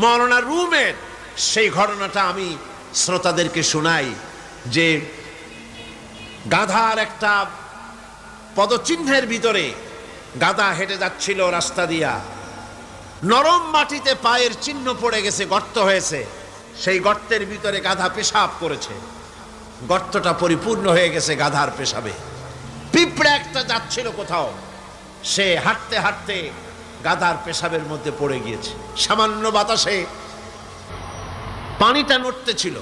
মাওলানা রুমের সেই ঘটনাটা আমি শ্রোতাদেরকে শোনাই যে গাধার একটা পদচিহ্নের ভিতরে গাধা হেঁটে যাচ্ছিল রাস্তা দিয়া, নরম মাটিতে পায়ের চিহ্ন পড়ে গেছে, গর্ত হয়েছে, সেই গর্তের ভিতরে গাধা পেশাব করেছে, গর্তটা পরিপূর্ণ হয়ে গেছে গাধার পেশাবে। পিঁপড়া একটা যাচ্ছিল কোথাও, সে হাঁটতে হাঁটতে গাধার পেশাবের মধ্যে পড়ে গিয়েছে, সামান্য বাতাসে পানিটা নড়তেছিল।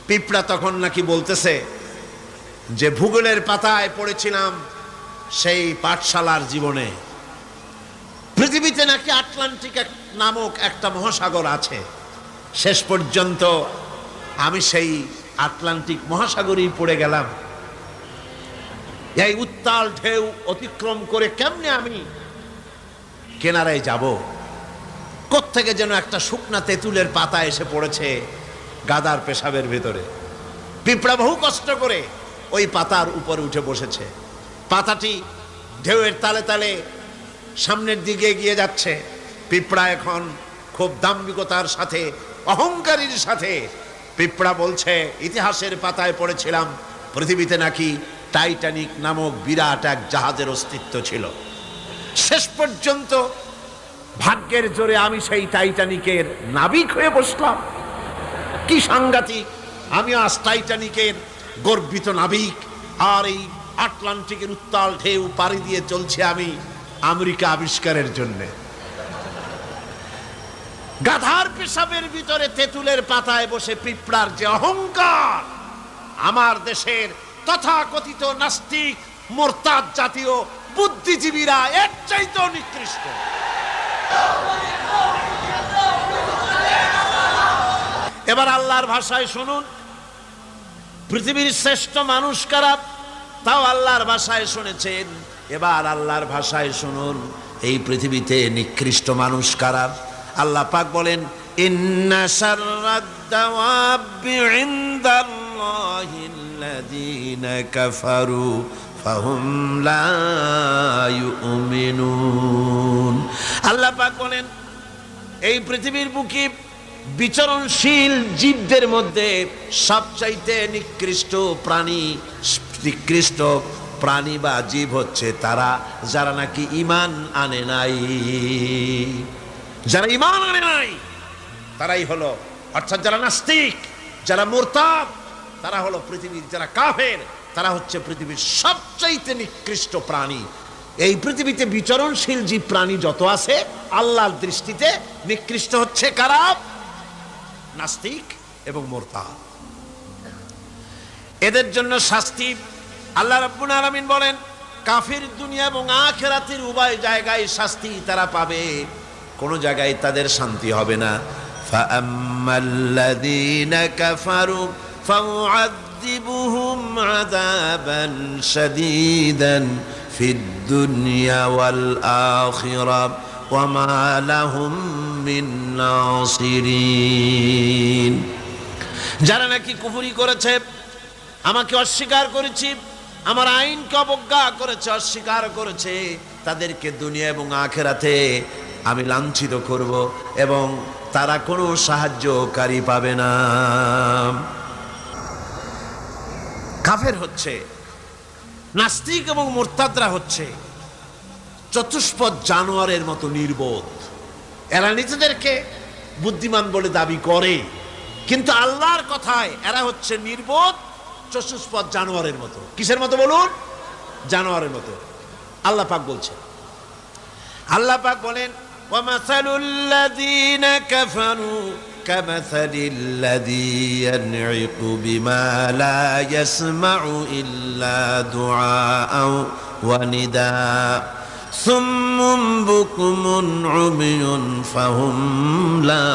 পিঁপড়া তখন নাকি বলতেছে যে ভূগোলের পাতায় পড়েছিলাম সেই পাঠশালার জীবনে, পৃথিবীতে নাকি আটলান্টিক নামক একটা মহাসাগর আছে, শেষ পর্যন্ত আমি সেই আটলান্টিক মহাসাগরেই পড়ে গেলাম। এই উত্তাল ঢেউ অতিক্রম করে কেমনে আমি কিনারায় যাব? কোত্থেকে যেন একটা শুকনা তেঁতুলের পাতা এসে পড়েছে গাধার পেশাবের ভিতরে। পিঁপড়া বহু কষ্ট করে ওই পাতার উপরে উঠে বসেছে। পাতাটি ঢেউয়ের তালে তালে সামনের দিকে এগিয়ে যাচ্ছে। পিঁপড়া এখন খুব দাম্ভিকতার সাথে, অহংকারীর সাথে পিঁপড়া বলছে, ইতিহাসের পাতায় পড়েছিলাম পৃথিবীতে নাকি টাইটানিক নামক বিরাট এক জাহাজের অস্তিত্ব ছিল। শেষ পর্যন্ত ভাগ্যের জোরে আমি সেই টাইটানিকের নাবিক হয়ে বসলাম। কি সাংঘাতিক! আমি আজ টাইটানিকের গর্বিত নাবিক, আর এই আটলান্টিকের উত্তাল ঢেউ পাড়ি দিয়ে চলছে আমি আমেরিকা আবিষ্কারের জন্যে। গাধার পেশাবের ভিতরে তেঁতুলের পাতায় বসে পিঁপড়ার যে অহংকার, আমার দেশের তথাকথিত নাস্তিক মোরতাদ জাতীয় বুদ্ধিজীবীরা এর চাইতেও নিকৃষ্ট। এবার আল্লাহর ভাষায় শুনুন, পৃথিবীর শ্রেষ্ঠ মানুষ কারা তাও আল্লাহর ভাষায় শুনেছেন। এবার আল্লাহর ভাষায় শুনুন, এই পৃথিবীতে নিকৃষ্ট মানুষ কারা। আল্লাহ পাক বলেন, ইন্না শাররাদ দাওয়াবি ইনদাল্লাহিল্লাযীনা কাফারু ফাহুম লা ইউমিনুন। আল্লাহ পাক বলেন, এই পৃথিবীর বুকে বিচরণশীল জীবদের মধ্যে সবচাইতে নিকৃষ্ট প্রাণী বা জীব হচ্ছে তারা যারা নাকি ঈমান আনে নাই। যারা ঈমান আনে নাই তারাই হলো, অর্থাৎ যারা নাস্তিক, যারা মুরতাদ, তারা হলো পৃথিবীর যারা কাফের, তারা হচ্ছে পৃথিবীর সবচাইতে নিকৃষ্ট প্রাণী। এই পৃথিবীতে বিচরণশীল জীব প্রাণী যত আছে আল্লাহর দৃষ্টিতে নিকৃষ্ট হচ্ছে কারা? নাস্তিক এবং মুরতাদ। এদের জন্য শাস্তি আল্লাহ রাব্বুল আলামিন বলেন, কাফির দুনিয়া এবং আখিরাতের উভয় জায়গায় শাস্তি তারা পাবে, কোন জায়গায় তাদের শান্তি হবে না। ফাআম্মাল্লাযীনা কাফারু ফাউআযিবুহুম আযাবান শাদীদান ফিদ দুনিয়া ওয়াল আখিরাহ ওয়া মা লাহুম মিন নাসিরিন। যারা নাকি কুফরি করেছে, আমাকে অস্বীকার করেছে, আমার আইনকে অবজ্ঞা করেছে, অস্বীকার করেছে, তাদেরকে দুনিয়া এবং আখিরাতে আমি লাঞ্ছিত করব এবং তারা কোনো সাহায্যকারী পাবে না। কাফের হচ্ছে, নাস্তিক এবং মুরতাদরা হচ্ছে চতুষ্পদ জানোয়ারের মতো নির্বোধ। এরা নিজেদেরকে বুদ্ধিমান বলে দাবি করে, কিন্তু আল্লাহর কথায় এরা হচ্ছে নির্বোধ চতুষ্পদ জানোয়ারের মতো। কিসের মতো বলুন? জানোয়ারের মতো। আল্লাহ পাক বলছেন, আল্লাহ পাক বলেন, ওয়ামাসালুল লাযীনা কাফারু কামাসালিল্লাযী ইয়ানঈকু বিমা লা ইয়াসমাউ ইল্লা দুআআও ওয়া নিদাআ সুম্মুম বুকুমুন উমিয়ুন ফাহুম লা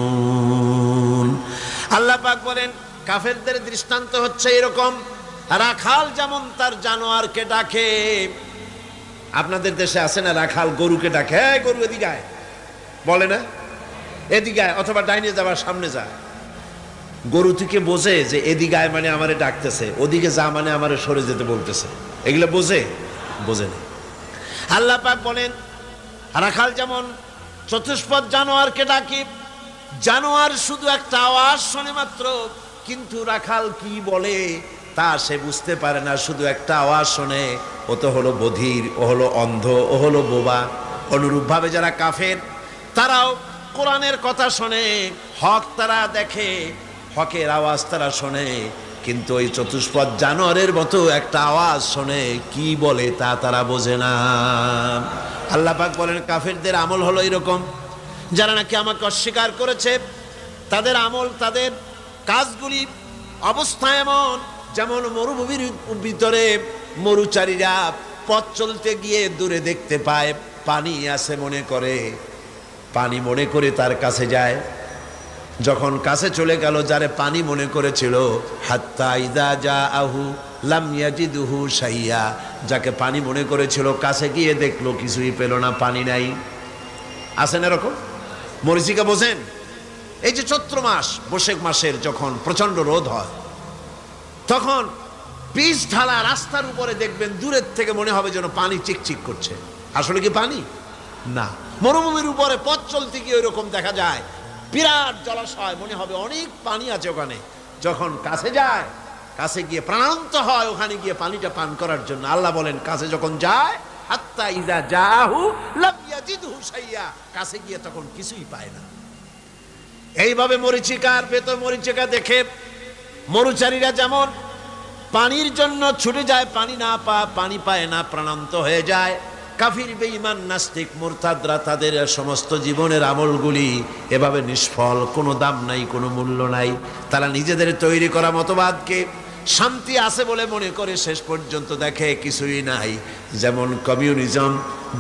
ইয়াকিলুন। আল্লাহ পাক বলেন, কাফেরদের দৃষ্টান্ত হচ্ছে এরকম, রাখাল যেমন তার জানোয়ারকে ডাকে। আপনাদের দেশে আছে না রাখাল গরুকে ডাকে, হ্যাঁ গরু এদিকে আয়, বলে না? এদিকে আয়, অথবা ডাইনে যাবার সামনে যা। গরু থেকে বোঝে যে এদিকে আয় মানে আমারে ডাকতেছে, ওদিকে যা মানে আমারে সরে যেতে বলতেছে। এগুলো বোঝে? বোঝে না। আল্লাহ পাক বলেন, রাখাল যেমন চতুষ্পদ জানোয়ারকে ডাকে, জানোয়ার শুধু একটা আওয়াজ শোনে মাত্র, কিন্তু রাখাল কি বলে তা সে বুঝতে পারে না, শুধু একটা আওয়াজ শোনে। ও তো হলো বধির, ও হলো অন্ধ, ও হলো বোবা। অনুরূপভাবে যারা কাফের, তারাও কোরআনের কথা শোনে, হক তারা দেখে, হকের আওয়াজ তারা শোনে, কিন্তু ওই চতুষ্পদ জানোয়ারের মতো একটা আওয়াজ শোনে, কি বলে তা তারা বোঝে না। আল্লাহ পাক বলেন কাফেরদের আমল হলো এরকম, যারা নাকি আমাকে অস্বীকার করেছে, তাদের আমল, তাদের কাজগুলি অবস্থা এমন, যেমন মরুভূমির ভিতরে মরুচারীরা পথ চলতে গিয়ে দূরে দেখতে পায় পানি আছে, পানি মনে করে তার কাছে যায়। যখন কাছে চলে গেল, যারে পানি মনে করেছিল, হাত্তা ইযা জাআহু লাম ইয়াজিদহু শাইয়া, যাকে পানি মনে করেছিল কাছে গিয়ে দেখলো কিছুই পেল না, পানি নাই। আছেন এরকম? মরীচিকা বোঝেন? এই যে চৈত্র মাস, বৈশাখ মাসের যখন প্রচন্ড রোদ হয়, তখন পিচ ঢালা রাস্তার উপরে দেখবেন দূরের থেকে মনে হবে যেন পানি চিকচিক করছে। আসলে কি পানি? না। মরুভূমির উপরে পথ চলতে গিয়ে ওইরকম দেখা যায়, বিরাট জলাশয়, মনে হবে অনেক পানি আছে ওখানে। যখন কাছে যায়, কাছে গিয়ে প্রাণান্ত হয় ওখানে গিয়ে পানিটা পান করার জন্য। আল্লাহ বলেন কাছে যখন যায়, হাত্তা ইযা জাআহু লাম ইয়াজিদহু শাইয়া, কাছে গিয়ে তখন কিছুই পায় না। এইভাবে মরীচিকার ভেতর মরীচিকা দেখে মরুচারীরা যেমন পানির জন্য ছুটে যায়, পানি পায় না, প্রাণান্ত হয়ে যায়। কাফির, বেঈমান, নাস্তিক, মুরতাদরা, তাদের সমস্ত জীবনের আমলগুলি এভাবে নিষ্ফল, কোনো দাম নাই, কোনো মূল্য নাই। তারা নিজেদের তৈরি করা মতবাদকে শান্তি আছে বলে মনে করে, শেষ পর্যন্ত দেখে কিছুই নাই। যেমন কমিউনিজম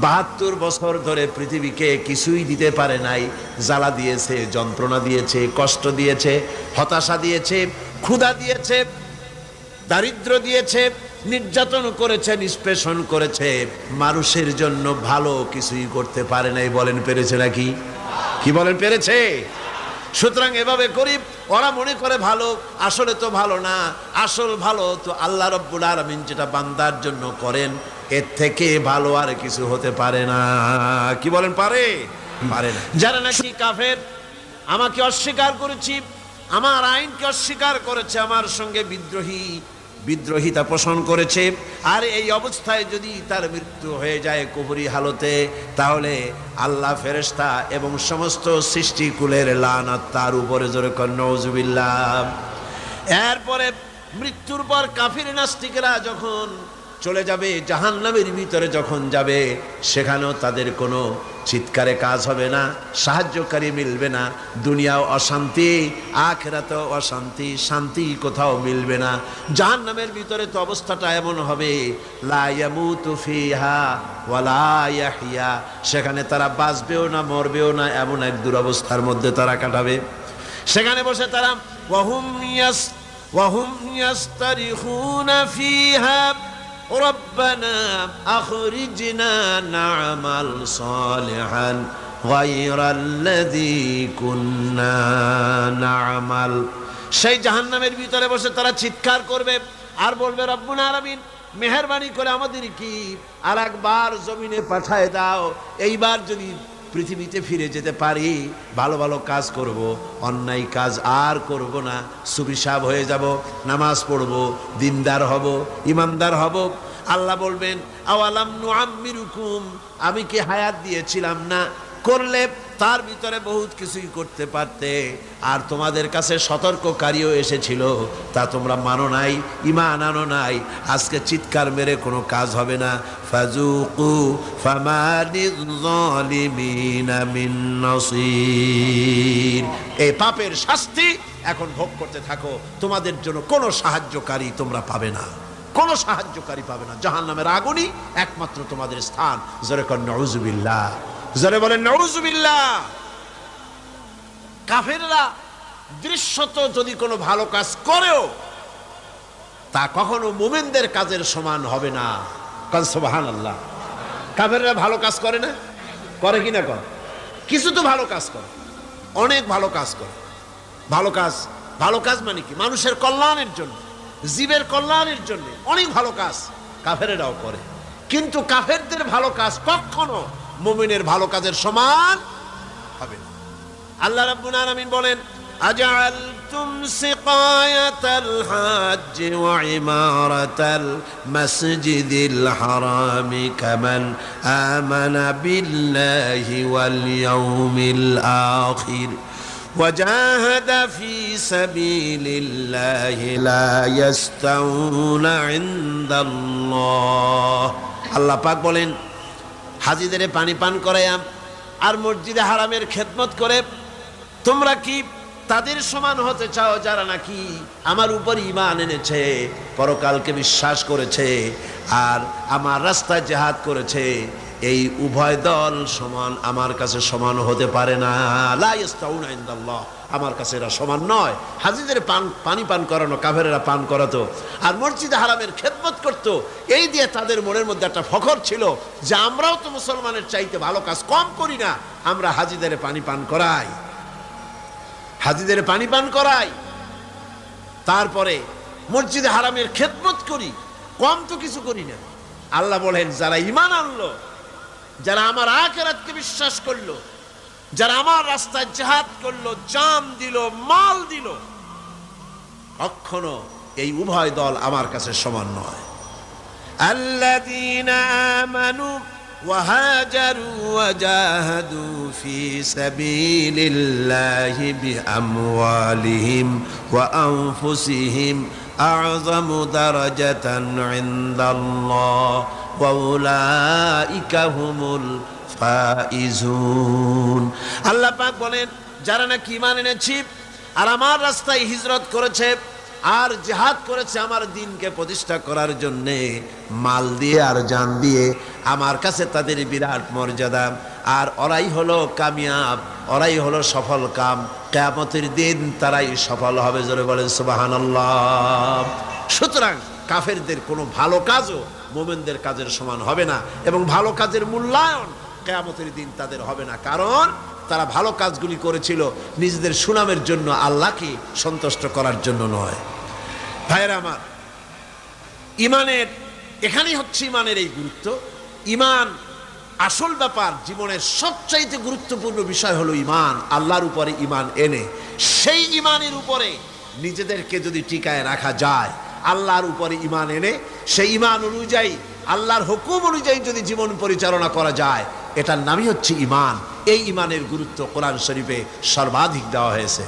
৭২ বছর ধরে পৃথিবীকে কিছুই দিতে পারে নাই, জ্বালা দিয়েছে, যন্ত্রণা দিয়েছে, কষ্ট দিয়েছে, হতাশা দিয়েছে, ক্ষুধা দিয়েছে, দারিদ্র দিয়েছে, নির্যাতন করেছে, নিষ্পেষণ করেছে, মানুষের জন্য ভালো কিছুই করতে পারে নাই। বলেন পেরেছে নাকি? কি বলেন পেরেছে? সুতরাং এভাবে গরিব ওরা মনে করে ভালো, আসলে তো ভালো না। আসল ভালো তো আল্লাহ রাব্বুল আলামিন যেটা বান্দার জন্য করেন, এর থেকে ভালো আর কিছু হতে পারে না। কি বলেন? পারে না। যারা নাকি কাফের, আমাকে অস্বীকার করেছি, আমার আইনকে অস্বীকার করেছে, আমার সঙ্গে বিদ্রোহিতা পোষণ করেছে, আর এই অবস্থায় যদি তার মৃত্যু হয়ে যায় কুফরি হালতে, তাহলে আল্লাহ, ফেরেশতা এবং সমস্ত সৃষ্টিকুলের লানত তার উপরে, জোরে কর নাউজুবিল্লাহ। এরপরে মৃত্যুর পর কাফির নাস্তিকরা যখন চলে যাবে জাহান্নামের ভিতরে, যখন যাবে, সেখানেও তাদের কোনো চিৎকারে কাজ হবে না, সাহায্যকারী মিলবে না। দুনিয়াও অশান্তি, আখিরাতেও অশান্তি, শান্তি কোথাও মিলবে না। জাহান্নামের ভিতরে তো অবস্থাটা এমন হবে, লা ইয়ামুতু ফিহা ওয়ালা ইয়াহইয়া, সেখানে তারা বাঁচবেও না, মরবেও না, এমন এক দুরবস্থার মধ্যে তারা কাটাবে। সেখানে বসে তারা ওয়াহুম ইয়াস্তারিখুনা ফিহা রব্বানা আখরিজনা না'মাল সালিহান গায়রাল্লাযী কুন্না না'মাল। সেই জাহান্নামের ভিতরে বসে তারা চিৎকার করবে আর বলবে, রব্বুল আলামিন, মেহেরবানি করে আমাদের কি আর একবার জমিনে পাঠায় দাও। এইবার যদি পৃথিবীতে ফিরে যেতে পারি, ভালো ভালো কাজ করব, অন্যায় কাজ আর করব না, সুবিশাব হয়ে যাব, নামাজ পড়ব, দিনদার হব, ইমানদার হব। আল্লাহ বলবেন, আওয়ালাম নুআম্মিরুকুম, আমি কি হায়াত দিয়েছিলাম না? করলে তার ভিতরে বহুত কিছুই করতে পারতে, আর তোমাদের কাছে সতর্ককারীও এসেছিল, তা তোমরা মানো নাই, ঈমান আনো নাই। আজকে চিৎকার মেরে কোনো কাজ হবে না। ফাযুকু ফামা লিয-যালিমিনা মিন নাসীর, এই পাপের শাস্তি এখন ভোগ করতে থাকো, তোমাদের জন্য কোনো সাহায্যকারী তোমরা পাবে না, কোনো সাহায্যকারী পাবে না। জাহান্নামের আগুনই একমাত্র তোমাদের স্থান। জোরে কর নাউজুবিল্লাহ, জোরে বলেন নাউজুবিল্লাহ। কাফেররা দৃশ্যত যদি কোনো ভালো কাজ করেও, তা কখনো মুমিনদের কাজের সমান হবে না। কাজ সুবহানাল্লাহ। কাফেররা ভালো কাজ করে না? করে কি না? করে। কিছু তো ভালো কাজ করে, অনেক ভালো কাজ করে। ভালো কাজ মানে কি? মানুষের কল্যাণের জন্য, জীবের কল্যাণের জন্য অনেক ভালো কাজ কাফেরেরাও করে। কিন্তু কাফেরদের ভালো কাজ কখনো মুমিনের ভালো কাজের সমান আল্লাহ রাব্বুল আলামিন বলেন, আজআলতুম সিকায়াতাল হাজ্জ ওয়া ইমারাতাল মাসজিদিল হারামি কামান আমানা বিল্লাহি ওয়াল ইয়াউমিল আখির وجاهد في سبيل الله لا يستوون عند الله। আল্লাহ পাক বলেন, হাজীদের পানি পান করায়া আর মসজিদে হারামের খেদমত করে তোমরা কি তাদের সমান হতে চাও যারা নাকি আমার উপর ঈমান এনেছে, পরকালকে বিশ্বাস করেছে আর আমার রাস্তায় জিহাদ করেছে? এই উভয় দল সমান আমার কাছে সমান হতে পারে না। লা ইস্তাউনা ইনদাল্লাহ, আমার কাছে এরা সমান নয়। হাজীদের পানি পান করানো কাফেরেরা পান করাতো আর মসজিদে হারামের খেদমত করতো, এই দিয়ে তাদের মনের মধ্যে একটা ফখর ছিল যে আমরাও তো মুসলমানের চাইতে ভালো কাজ কম করি না, আমরা হাজীদের পানি পান করাই, হাজীদের পানি পান করাই, তারপরে মসজিদে হারামের খেদমত করি, কম তো কিছু করি না। আল্লাহ বলেন, যারা ঈমান আনলো, যারা আমার আখিরাতকে বিশ্বাস করলো, যারা আমার রাস্তায় জিহাদ করলো, জান দিল, মাল দিল, কখনো এই উভয় দল আমার কাছে সমান নয়। আল্লাযীনা আমানু ওয়া হাজারু ওয়া জাহাদু ফি সাবিলিল্লাহি বিআমওয়ালিহিম ওয়া আনফুসিহিম আ'যামু দারাজাতান ইনদাল্লাহ ওয়া উলাইকা হুমুল ফাইজুন। আল্লাহ পাক বলেন, যারা নাকি ঈমান এনেছে আর আমার রাস্তায় হিজরত করেছে আর জিহাদ করেছে আমার দ্বীনকে প্রতিষ্ঠা করার জন্য, মাল দিয়ে আর জান দিয়ে, আমার কাছে তাদের বিরাট মর্যাদা। আর ওরাই হলো কামিয়াব, ওরাই হলো সফল কাম, কিয়ামতের দিন তারাই সফল হবে। জোরে বলেন সুবহানাল্লাহ। সুতরাং কাফেরদের কোনো ভালো কাজও মুমিনদের কাজের সমান হবে না, এবং ভালো কাজের মূল্যায়ন কিয়ামতের দিন তাদের হবে না, কারণ তারা ভালো কাজগুলি করেছিল নিজেদের সুনামের জন্য, আল্লাহকে সন্তুষ্ট করার জন্য নয়। ভাইয়েরা আমার, ঈমানের এখানেই হচ্ছে ঈমানের এই গুরুত্ব। ঈমান আসল ব্যাপার, জীবনের সবচাইতে গুরুত্বপূর্ণ বিষয় হলো ঈমান। আল্লাহর উপরে ঈমান এনে সেই ঈমানের উপরে নিজেদেরকে যদি টিকায় রাখা যায়, আল্লাহর উপরে ঈমান এনে সেই ঈমান অনুযায়ী আল্লাহর হুকুম অনুযায়ী যদি জীবন পরিচালনা করা যায়, এটার নামই হচ্ছে ঈমান। এই ঈমানের গুরুত্ব কোরআন শরীফে সর্বাধিক দেওয়া হয়েছে।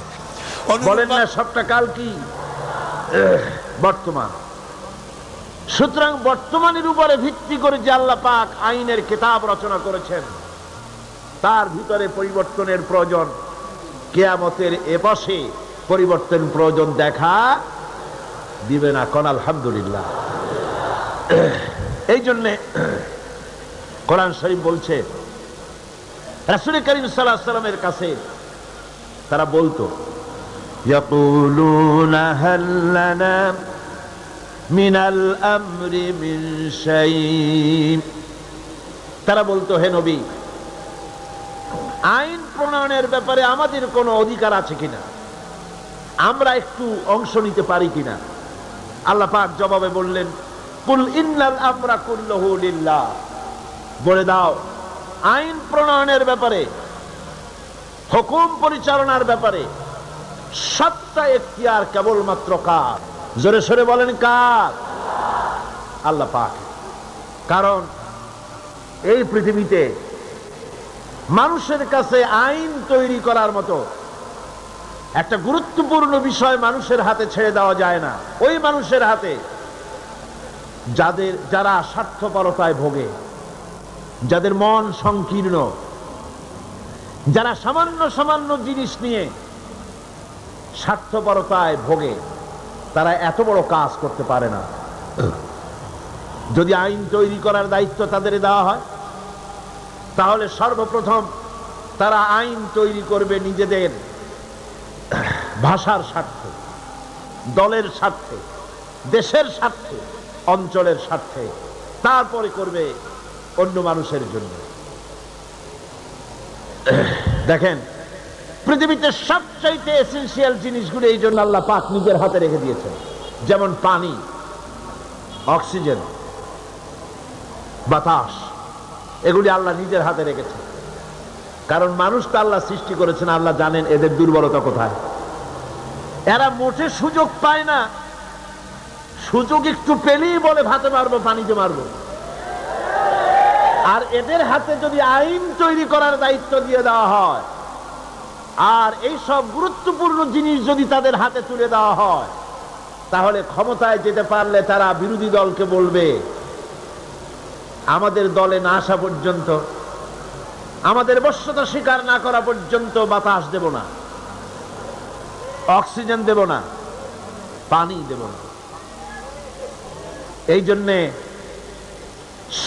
বলেন না, সবটা কাল কি বর্তমান। সুতরাং বর্তমানের উপরে ভিত্তি করে যে আল্লাহ পাক আইনের কিতাব রচনা করেছেন, তার ভিতরে পরিবর্তনের প্রয়োজন, কিয়ামতের এপাশে পরিবর্তন প্রয়োজন দেখা দিবে না। কোন আলহামদুলিল্লাহ। এই জন্যে কোরআন শরীফ বলছে, রাসূল করিম সাল্লাল্লাহু আলাইহি ওয়াসাল্লামের কাছে তারা বলতো, ইয়াকুলুনা হাল লানা মিনাল আমরি মিন শাই। তারা বলতো, হে নবী, আইন প্রণয়নের ব্যাপারে আমাদের কোনো অধিকার আছে কিনা, আমরা একটু অংশ নিতে পারি কিনা? আল্লাহ পাক জবাবে বললেন, কুল ইন্নাল আমরা কুল্লুহু লিল্লাহ। বলে দাও, আইন প্রণয়নের ব্যাপারে, হুকুম পরিচালনার ব্যাপারে সবটা এখতিয়ার কেবলমাত্র কার? জোরে সরে বলেন, কার? আল্লাহ পাক। কারণ এই পৃথিবীতে মানুষের কাছে আইন তৈরি করার মতো একটা গুরুত্বপূর্ণ বিষয় মানুষের হাতে ছেড়ে দেওয়া যায় না। ওই মানুষের হাতে যারা স্বার্থপরতায় ভোগে, যাদের মন সংকীর্ণ, যারা সামান্য সামান্য জিনিস নিয়ে স্বার্থপরতায় ভোগে, তারা এত বড় কাজ করতে পারে না। যদি আইন তৈরি করার দায়িত্ব তাদের দেওয়া হয়, তাহলে সর্বপ্রথম তারা আইন তৈরি করবে নিজেদের ভাষার স্বার্থে, দলের স্বার্থে, দেশের স্বার্থে, অঞ্চলের স্বার্থে, তারপরে করবে অন্য মানুষের জন্য। দেখেন, পৃথিবীতে সবচাইতে এসেনশিয়াল জিনিসগুলো এই জন্য আল্লাহ পাক নিজের হাতে রেখে দিয়েছেন, যেমন পানি, অক্সিজেন, বাতাস, এগুলি আল্লাহ নিজের হাতে রেখেছেন। কারণ মানুষ তো আল্লাহ সৃষ্টি করেছেন, আল্লাহ জানেন এদের দুর্বলতা কোথায়। এরা মোটে সুযোগ পায় না, সুযোগ একটু পেলেই বলে ভাতে মারবো, পানিতে মারবো। আর এদের হাতে যদি আইন তৈরি করার দায়িত্ব দিয়ে দেওয়া হয়, আর এই সব গুরুত্বপূর্ণ জিনিস যদি তাদের হাতে তুলে দেওয়া হয়, তাহলে ক্ষমতায় যেতে পারলে তারা বিরোধী দলকে বলবে, আমাদের দলে না আসা পর্যন্ত, আমাদের বশ্যতা স্বীকার না করা পর্যন্ত বাতাস দেব না, অক্সিজেন দেব না, পানি দেব না। এই জন্যে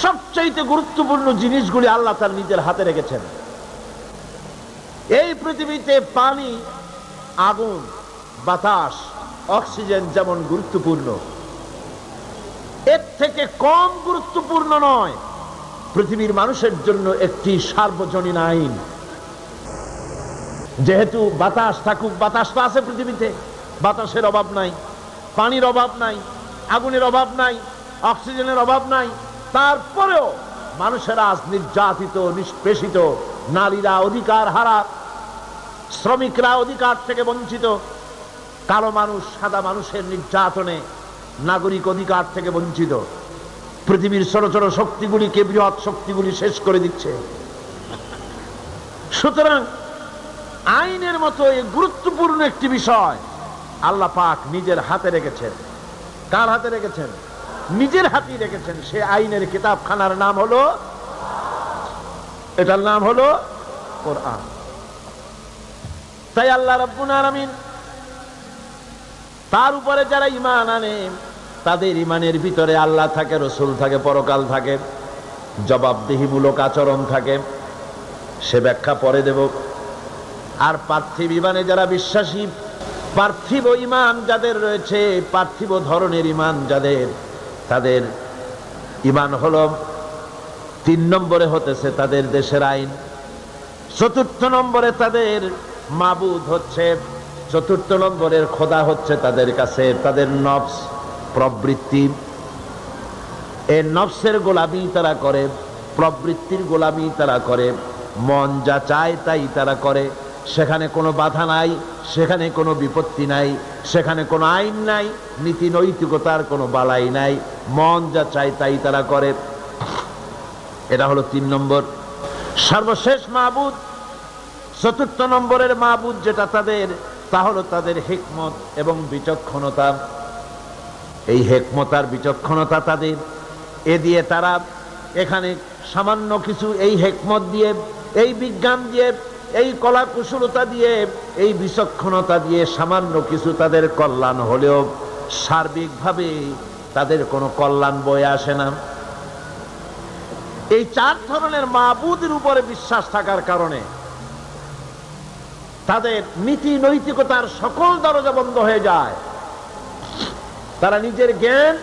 সবচাইতে গুরুত্বপূর্ণ জিনিসগুলি আল্লাহ তার নিজের হাতে রেখেছেন। এই পৃথিবীতে পানি, আগুন, বাতাস, অক্সিজেন যেমন গুরুত্বপূর্ণ, এর থেকে কম গুরুত্বপূর্ণ নয় পৃথিবীর মানুষের জন্য একটি সার্বজনীন আইন। যেহেতু বাতাস থাকুক, বাতাস তো আছে পৃথিবীতে, বাতাসের অভাব নাই, পানির অভাব নাই, আগুনের অভাব নাই, অক্সিজেনের অভাব নাই, তারপরেও মানুষেরা আজ নির্যাতিত, নিষ্পেষিত, নারীরা অধিকার হারা, শ্রমিকরা অধিকার থেকে বঞ্চিত, কালো মানুষ সাদা মানুষের নির্যাতনে নাগরিক অধিকার থেকে বঞ্চিত। পৃথিবীর ছোট ছোট শক্তিগুলিকে বৃহৎ শক্তিগুলি শেষ করে দিচ্ছে। সুতরাং আইনের মতো এই গুরুত্বপূর্ণ একটি বিষয় আল্লাহ পাক নিজের হাতে রেখেছেন। কার হাতে রেখেছেন? নিজের হাতেই রেখেছেন। সে আইনের কিতাবখানার নাম হলো, এটার নাম হলো কোরআন। তাই আল্লাহ রাব্বুল আলামিন তার উপরে যারা ঈমান আনে, তাদের ঈমানের ভিতরে আল্লাহ থাকে, রসুল থাকে, পরকাল থাকে, জবাবদিহিমূলক আচরণ থাকে। সে ব্যাখ্যা পরে দেব। আর পার্থিব ঈমানে যারা বিশ্বাসী, পার্থিব ঈমান যাদের রয়েছে, পার্থিব ধরনের ঈমান যাদের, তাদের ঈমান হলো 3 নম্বরে হতেছে তাদের দেশের আইন, 4র্থ নম্বরে তাদের মাবুদ হচ্ছে, 4র্থ নম্বরের খোদা হচ্ছে তাদের কাছে তাদের নফস, প্রবৃত্তি। এই নফসের গোলামি তারা করে, প্রবৃত্তির গোলামি তারা করে, মন যা চায় তাই তারা করে। সেখানে কোনো বাধা নাই, সেখানে কোনো বিপত্তি নাই, সেখানে কোনো আইন নাই, নীতি নৈতিকতার কোনো বালাই নাই, মন যা চায় তাই তারা করে। এটা হলো 3 নম্বর। সর্বশেষ মাবুদ, 4র্থ নম্বরের মাবুদ যেটা তাদের, তা হলো তাদের হিকমত এবং বিচক্ষণতা। এই হিকমত আর বিচক্ষণতা তাদের, এ দিয়ে তারা এখানে সামান্য কিছু, এই হিকমত দিয়ে, এই বিজ্ঞান দিয়ে, এই কলা কুশলতা দিয়ে, এই বিচক্ষণতা দিয়ে সামান্য কিছু তাদের কল্যাণ হলেও সার্বিকভাবে তাদের কোনো কল্যাণ বয়ে আসে না। এই 4 ধরনের মাবুদের উপরে বিশ্বাস থাকার কারণে তাদের নীতি নৈতিকতার সকল দরজা বন্ধ হয়ে যায়। তারা নিজের জ্ঞান,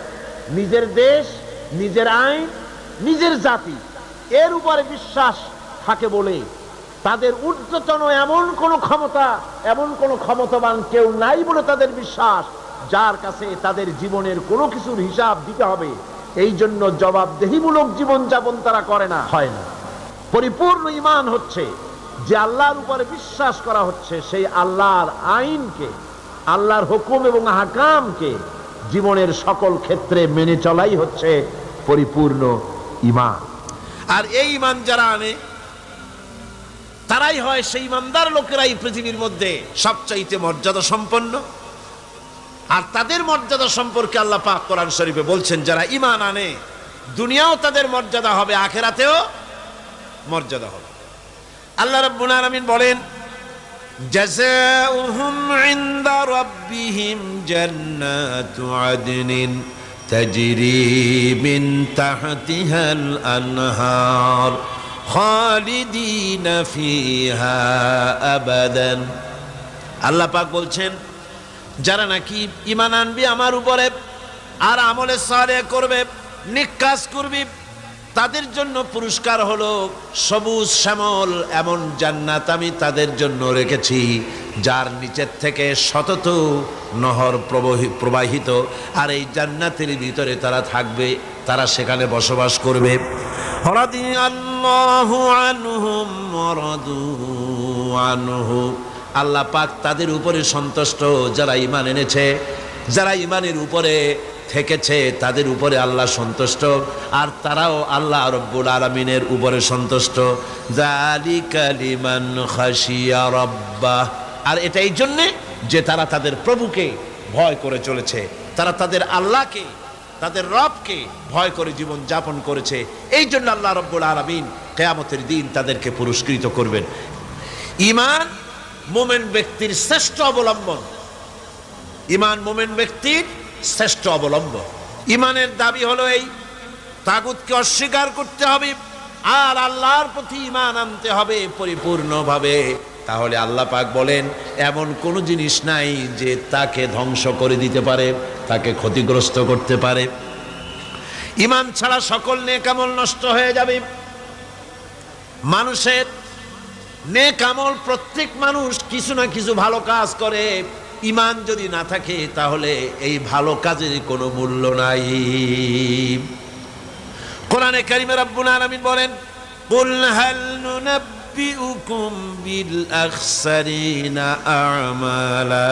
নিজের দেশ, নিজের আইন, নিজের জাতি, এর উপরে বিশ্বাস থাকে বলে তাদের ঊর্ধ্বতন এমন কোন ক্ষমতা, এমন কোন ক্ষমতাবান কেউ নাই বলে তাদের বিশ্বাস, যার কাছে তাদের জীবনের কোনো কিছুর হিসাব দিতে হবে। এই জন্য জবাবদেহিমূলক জীবনযাপন তারা করে না, হয় না। পরিপূর্ণ ঈমান হচ্ছে যে আল্লাহর উপরে বিশ্বাস করা হচ্ছে, সেই আল্লাহর আইনকে, আল্লাহর হুকুম এবং আহকামকে জীবনের সকল ক্ষেত্রে মেনে চলাই হচ্ছে পরিপূর্ণ ঈমান। আর এই ঈমান যারা আনে, তারাই হয় সেই ঈমানদার লোকেরাই পৃথিবীর মধ্যে সবচাইতে মর্যাদা সম্পন্ন। আর তাদের মর্যাদা সম্পর্কে আল্লাহ পাক কোরআন শরীফে বলছেন, যারা ঈমান আনে দুনিয়াও তাদের মর্যাদা হবে, আখিরাতেও মর্যাদা হবে। আল্লাহ রাব্বুল আলামিন বলেন, জাযাউহুম ইনদা রাব্বিহিম জান্নাতু আদনিন তাজরি মিন তাহতিহাল আনহার খালিদিনা ফিহা আবাদান। আল্লাহ পাক বলছেন, যারা নাকি ঈমান আনবে আমার উপরে আর আমলে সালেহ করবে, নেক কাজ করবে, তাদের জন্য পুরস্কার হলো সবুজ শ্যামল এমন জান্নাত আমি তাদের জন্য রেখেছি, যার নিচের থেকে শতত নহর প্রবাহিত। আর এই জান্নাতের ভিতরে তারা থাকবে, তারা সেখানে বসবাস করবে। রাদিয়াল্লাহু আনহুম ওয়া রাদু আনহু, আল্লাহ পাক তাদের উপরে সন্তুষ্ট যারা ঈমান এনেছে, যারা ঈমানের উপরে থেকেছে তাদের উপরে আল্লাহ সন্তুষ্ট, আর তারাও আল্লাহ রাব্বুল আলামিনের উপরে সন্তুষ্ট। যালিকা লিমান খাশিয়া রাব্বাহ, আর এটা এই জন্যে যে তারা তাদের প্রভুকে ভয় করে চলেছে, তারা তাদের আল্লাহকে, তাদের রবকে ভয় করে জীবন যাপন করেছে। এই জন্য আল্লাহ রাব্বুল আলামিন কিয়ামতের দিন তাদেরকে পুরস্কৃত করবেন। ঈমান মুমিন ব্যক্তির শ্রেষ্ঠ অবলম্বন, ঈমান মুমিন ব্যক্তির শ্রেষ্ঠ অবলম্বন। ঈমানের দাবি হলো এই, তাগুতকে অস্বীকার করতে হবে আর আল্লাহর প্রতি ঈমান আনতে হবে পরিপূর্ণভাবে। তাহলে আল্লাহ পাক বলেন এমন কোন জিনিস নাই যে তাকে ধ্বংস করে দিতে পারে, তাকে ক্ষতিগ্রস্ত করতে পারে। ঈমান ছাড়া সকল নেক আমল নষ্ট হয়ে যাবে। মানুষের নেক আমল, প্রত্যেক মানুষ কিছু না কিছু ভালো কাজ করে, ঈমান যদি না থাকে তাহলে এই ভালো কাজের কোনো মূল্য নাই। কোরআনে কারিমে রব্বুল আলামিন বলেন, কুল হাল নুনাব্বিউকুম বিল আখসারিনা আমালা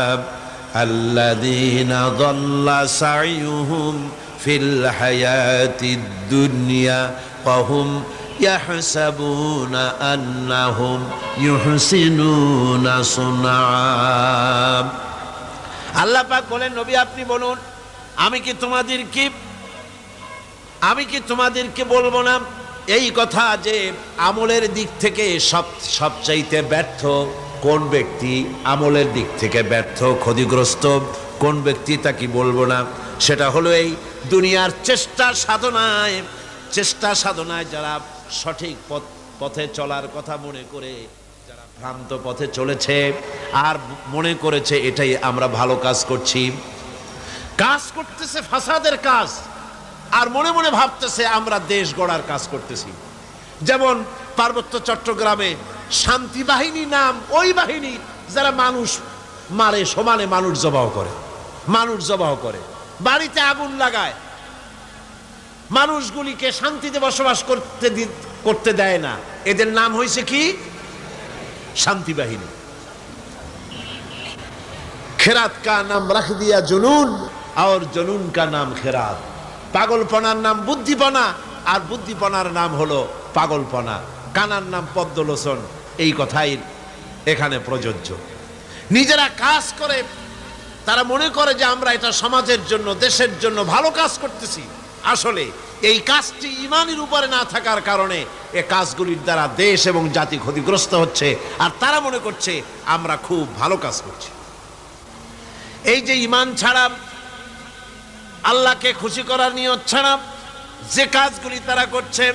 আল্লাযীনা যাল্লা সা'য়ুহুম ফিল হায়াতিদ দুনিয়া ওয়া হুম ইয়াহসাবুনা আন্নাহুম ইউহসিনুনা সুনআ। আল্লাহ পাক বলেন, নবী আপনি বলুন, আমি কি তোমাদেরকে বলবো না এই কথা যে আমলের দিক থেকে সবচাইতে ব্যর্থ কোন ব্যক্তি, আমলের দিক থেকে ব্যর্থ ক্ষতিগ্রস্ত কোন ব্যক্তি, তা কি বলবো না? সেটা হলো এই দুনিয়ার চেষ্টা সাধনায় যারা সঠিক পথে চলার কথা মনে করে যারা ভ্রান্ত পথে চলেছে আর মনে করেছে এটাই আমরা ভালো কাজ করতেছে ফাসাদের কাজ, আর মনে মনে ভাবতেছে আমরা দেশ গড়ার কাজ করতেছি। যেমন পার্বত্য চট্টগ্রামে শান্তি বাহিনী নাম ওই বাহিনী যারা মানুষ মারে, সমানে মানুষ জবাহ করে, বাড়িতে আগুন লাগায়, মানুষগুলিকে শান্তিতে বসবাস করতে দেয় না। এদের নাম হয়েছে কি? শান্তি বাহিনী। খেরাত কা নাম রাখ দিয়া জুনুন আর জুনুন কা নাম খেরাত। পাগলপনার নাম বুদ্ধিপনা আর বুদ্ধিপনার নাম হলো পাগলপনা। কানার নাম পদ্মলোচন। এই কথাই এখানে প্রযোজ্য। নিজেরা কাজ করে তারা মনে করে যে আমরা এটা সমাজের জন্য, দেশের জন্য ভালো কাজ করতেছি। আসলে এই কাজটি ঈমানের উপরে না থাকার কারণে এই কাজগুলির দ্বারা দেশ এবং জাতি ক্ষতিগ্রস্ত হচ্ছে, আর তারা মনে করছে আমরা খুব ভালো কাজ করছি। এই যে ঈমান ছাড়া, আল্লাহকে খুশি করার নিয়ত ছাড়া যে কাজগুলি তারা করছে,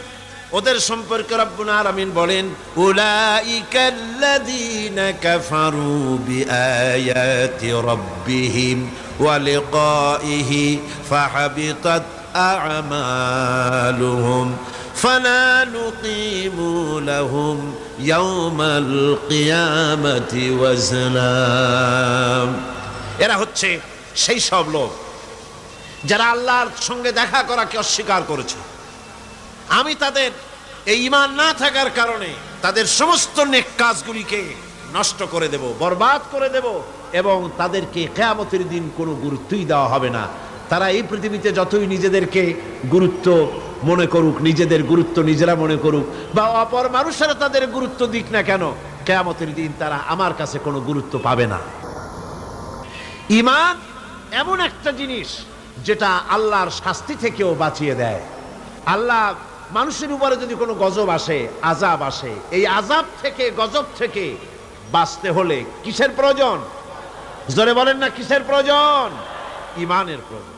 ওদের সম্পর্কে রব্বুল আলামিন বলেন, উলাইকাল্লাযীনা কাফারু বিআয়াতি রাব্বিহিম ওয়া লিকাইহি ফাহাবিতাত আ'মালুহুম ফালা নুকিমু লাহুম ইয়াওমাল কিয়ামাতি ওয়াজনা। এরা হচ্ছে সেই সব লোক যারা আল্লাহর সঙ্গে দেখা করাকে অস্বীকার করেছে। আমি তাদের এই ঈমান না থাকার কারণে তাদের সমস্ত নেক কাজগুলিকে নষ্ট করে দেব, বরবাদ করে দেব, এবং তাদেরকে কিয়ামতের দিন কোনো গুরুত্বই দেওয়া হবে না। তারা এই পৃথিবীতে যতই নিজেদেরকে গুরুত্ব মনে করুক, নিজেদের গুরুত্ব নিজেরা মনে করুক, বা অপর মানুষেরা তাদের গুরুত্ব দিক না কেন, কিয়ামতের দিন তারা আমার কাছে কোনো গুরুত্ব পাবে না। ঈমান এমন একটা জিনিস যেটা আল্লাহর শাস্তি থেকেও বাঁচিয়ে দেয়। আল্লাহ মানুষের উপরে যদি কোনো গজব আসে, আযাব আসে, এই আযাব থেকে, গজব থেকে বাঁচতে হলে কিসের প্রয়োজন? জোরে বলেন না, কিসের প্রয়োজন? ঈমানের প্রয়োজন।